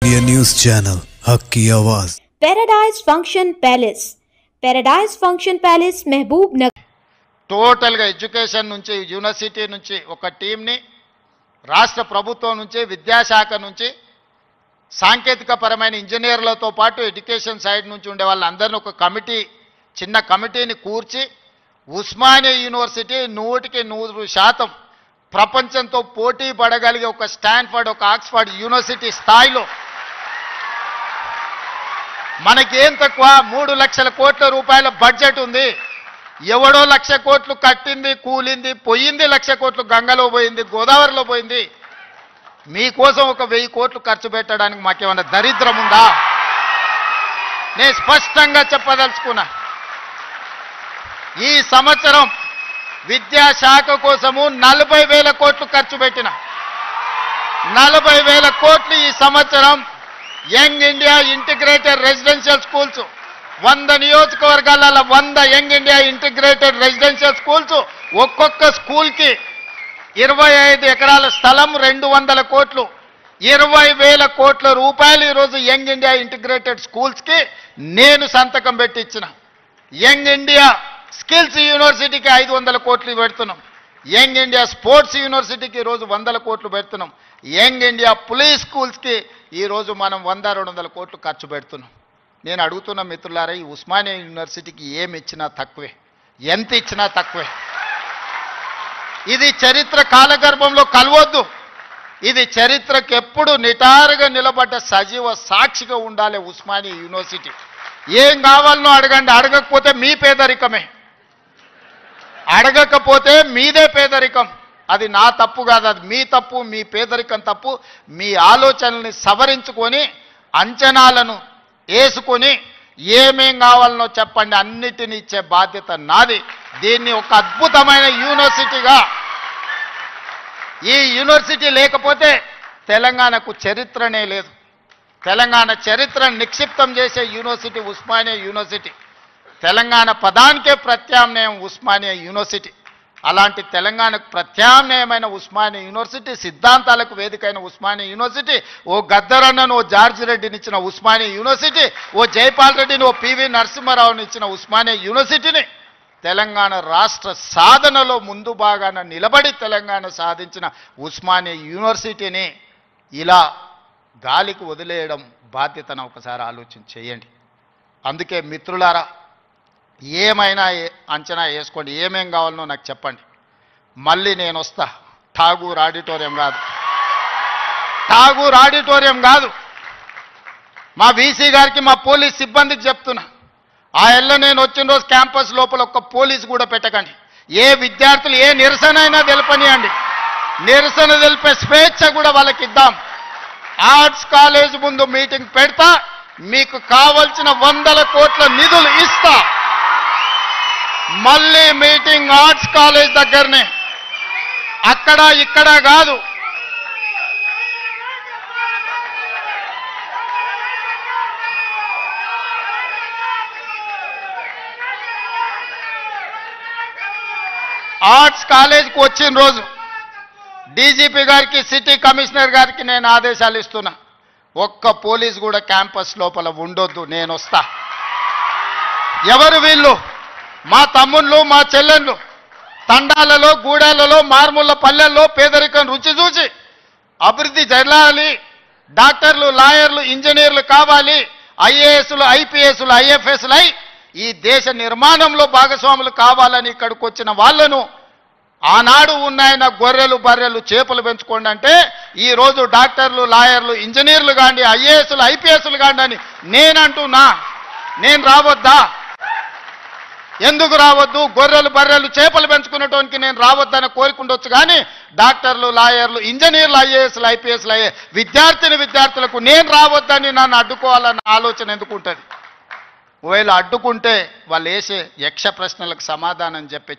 ये news channel हक की आवाज़। Paradise function palace, paradise function palace महबूब नगर। టోటల్ గా ఎడ్యుకేషన్ నుంచి యూనివర్సిటీ నుంచి ఒక టీం ని రాష్ట్ర ప్రభుత్వం నుంచి విద్యాశాఖ నుంచి సాంకేతిక పరమైన ఇంజనీర్లతో పాటు ఎడ్యుకేషన్ సైడ్ నుంచి ఉండే వాళ్ళందరిని ఒక కమిటీ చిన్న కమిటీని కూర్చి ఉస్మానియా యూనివర్సిటీ 100% ప్రపంచంతో పోటీ పడగలిగే ఒక స్టాన్ఫర్డ్ ఒక ఆక్స్ఫర్డ్ యూనివర్సిటీ స్థాయిలో మనకేం తక్కువ 3 లక్షల కోట్ల రూపాయల బడ్జెట్ ఉంది. ఎవడో 1,00,000 కోట్లు కట్టింది కూలింది పోయింది, 1,00,000 కోట్లు గంగలో పోయింది గోదావరిలో పోయింది. మీకోసం ఒక 1000 కోట్లు ఖర్చు పెట్టడానికి మాకేమన్నా దరిద్రం ఉందా? నేను స్పష్టంగా చెప్పదలుచుకున్నా, ఈ సంవత్సరం విద్యాశాఖ కోసము 40,000 కోట్లు ఖర్చు పెట్టిన 40,000 కోట్లు ఈ సంవత్సరం young India integrated residential schools 100 నియోజకవర్గాల 100 young India integrated residential schools, ఒక్కొక్క స్కూల్కి 25 ఎకరాల స్థలం 200 కోట్లు 20,000 కోట్ల రూపాయలు ఈరోజు యంగ్ ఇండియా ఇంటిగ్రేటెడ్ స్కూల్స్కి నేను సంతకం పెట్టి ఇచ్చిన. యంగ్ ఇండియా స్కిల్స్ యూనివర్సిటీకి 500 కోట్లు పెడుతున్నాం. యంగ్ ఇండియా స్పోర్ట్స్ యూనివర్సిటీకి ఈరోజు 100 కోట్లు పెడుతున్నాం. యంగ్ ఇండియా పోలీస్ స్కూల్స్కి ఈరోజు మనం 100-200 కోట్లు ఖర్చు పెడుతున్నాం. నేను అడుగుతున్న మిత్రులారా, ఈ ఉస్మానియా యూనివర్సిటీకి ఏమి ఇచ్చినా తక్కువే, ఎంత ఇచ్చినా తక్కువే. ఇది చరిత్ర కాలగర్భంలో కలవద్దు. ఇది చరిత్రకు ఎప్పుడు నిటారుగా నిలబడ్డ సజీవ సాక్షిగా ఉండాలి ఉస్మానియా యూనివర్సిటీ. ఏం కావాలనో అడగండి, అడగకపోతే మీ పేదరికమే, అడగకపోతే మీదే పేదరికం. అది నా తప్పు కాదు, అది మీ తప్పు, మీ పేదరికం తప్పు. మీ ఆలోచనల్ని సవరించుకొని అంచనాలను వేసుకొని ఏమేం కావాలనో చెప్పండి, అన్నిటిని ఇచ్చే బాధ్యత నాది. దీన్ని ఒక అద్భుతమైన యూనివర్సిటీగా, ఈ యూనివర్సిటీ లేకపోతే తెలంగాణకు చరిత్రనే లేదు. తెలంగాణ చరిత్రను నిక్షిప్తం చేసే యూనివర్సిటీ ఉస్మానియా యూనివర్సిటీ. తెలంగాణ పదానికే ప్రత్యామ్నాయం ఉస్మానియా యూనివర్సిటీ. అలాంటి తెలంగాణకు ప్రత్యామ్నాయమైన ఉస్మానియా యూనివర్సిటీ, సిద్ధాంతాలకు వేదికైన ఉస్మానియా యూనివర్సిటీ, ఓ గద్దరన్నను ఓ జార్జి రెడ్డిని ఇచ్చిన ఉస్మానియా యూనివర్సిటీ, ఓ జైపాల్ రెడ్డిని ఓ పివి నరసింహారావుని ఇచ్చిన ఉస్మానియా యూనివర్సిటీని తెలంగాణ రాష్ట్ర సాధనలో ముందు భాగాన నిలబడి తెలంగాణ సాధించిన ఉస్మానియా యూనివర్సిటీని ఇలా గాలికి వదిలేయడం బాధ్యతను ఒకసారి ఆలోచన చేయండి. అందుకే మిత్రులారా, ఏమైనా అంచనా వేసుకోండి, ఏమేం కావాలనో నాకు చెప్పండి. మళ్ళీ నేను వస్తా. ఠాగూర్ ఆడిటోరియం కాదు, ఠాగూర్ ఆడిటోరియం కాదు. మా వీసీ గారికి మా పోలీస్ సిబ్బందికి చెప్తున్నా, ఆ ఎల్ల నేను వచ్చిన రోజు క్యాంపస్ లోపల ఒక్క పోలీసు కూడా పెట్టకండి. ఏ విద్యార్థులు ఏ నిరసన అయినా తెలపనియండి, నిరసన తెలిపే స్వేచ్ఛ కూడా వాళ్ళకి ఇద్దాం. ఆర్ట్స్ కాలేజ్ ముందు మీటింగ్ పెడతా, మీకు కావలసిన 100 కోట్ల నిధులు ఇస్తా. మళ్ళీ మీటింగ్ ఆర్ట్స్ కాలేజ్ దగ్గరనే, అక్కడ ఇక్కడ కాదు. ఆర్ట్స్ కాలేజ్కి వచ్చిన రోజు డీజీపీ గారికి సిటీ కమిషనర్ గారికి నేను ఆదేశాలు ఇస్తున్నా, ఒక్క పోలీస్ కూడా క్యాంపస్ లోపల ఉండొద్దు, నేను వస్తా. ఎవరు వీళ్ళు? మా తమ్ముళ్ళు మా చెల్లెళ్ళు తండాలలో గూడాలలో మారుమూల పల్లెల్లో పేదరికం రుచి చూసి అభివృద్ధి జరగాలి, డాక్టర్లు లాయర్లు ఇంజనీర్లు కావాలి, ఐఏఎస్లు ఐపీఎస్లు ఐఎఫ్ఎస్లు అయి ఈ దేశ నిర్మాణంలో భాగస్వాములు కావాలని ఇక్కడికి వచ్చిన వాళ్ళను ఆనాడు ఉన్నాయన గొర్రెలు బర్రెలు చేపలు పెంచుకోండి అంటే ఈరోజు డాక్టర్లు లాయర్లు ఇంజనీర్లు కాండి ఐఏఎస్లు ఐపీఎస్లు కాండి అని నేనంటున్నా. నేను రావద్దా? ఎందుకు రావద్దు? గొర్రెలు బర్రెలు చేపలు పెంచుకునేటోనికి నేను రావద్దని కోరుకుండొచ్చు, కానీ డాక్టర్లు లాయర్లు ఇంజనీర్లు ఐఏఎస్లు ఐపీఎస్లు అయ్యే విద్యార్థులకు నేను రావద్దని నన్ను అడ్డుకోవాలన్న ఆలోచన ఎందుకు ఉంటుంది? ఒకవేళ అడ్డుకుంటే వాళ్ళు వేసే యక్ష ప్రశ్నలకు సమాధానం చెప్పే